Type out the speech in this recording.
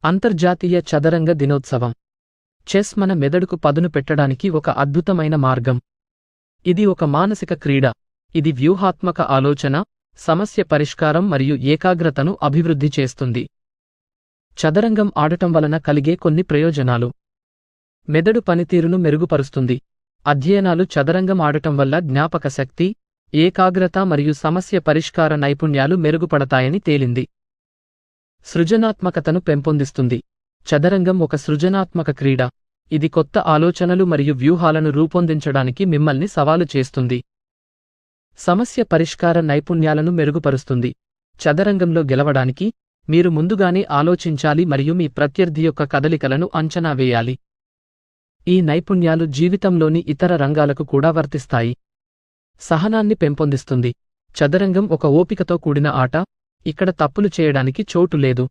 అంతర్జాతీయ చదరంగ దినోత్సవం. చెస్ మన మెదడుకు పదును పెట్టడానికి ఒక అద్భుతమైన మార్గం. ఇది ఒక మానసిక క్రీడ. ఇది వ్యూహాత్మక ఆలోచన, సమస్య పరిష్కారం మరియు ఏకాగ్రతను అభివృద్ధి చేస్తుంది. చదరంగం ఆడటం వలన కలిగే కొన్ని ప్రయోజనాలు. మెదడు పనితీరును మెరుగుపరుస్తుంది. అధ్యయనాలు చదరంగం ఆడటం వల్ల జ్ఞాపకశక్తి, ఏకాగ్రత మరియు సమస్య పరిష్కార నైపుణ్యాలు మెరుగుపడతాయని తేలింది. సృజనాత్మకతను పెంపొందిస్తుంది. చదరంగం ఒక సృజనాత్మక క్రీడ. ఇది కొత్త ఆలోచనలు మరియు వ్యూహాలను రూపొందించడానికి మిమ్మల్ని సవాలు చేస్తుంది. సమస్య పరిష్కార నైపుణ్యాలను మెరుగుపరుస్తుంది. చదరంగంలో గెలవడానికి మీరు ముందుగానే ఆలోచించాలి మరియు మీ ప్రత్యర్థి యొక్క కదలికలను అంచనా వేయాలి. ఈ నైపుణ్యాలు జీవితంలోని ఇతర రంగాలకు కూడా వర్తిస్తాయి. సహనాన్ని పెంపొందిస్తుంది. చదరంగం ఒక ఓపికతో కూడిన ఆట. ఇక్కడ తప్పులు చేయడానికి చోటు లేదు.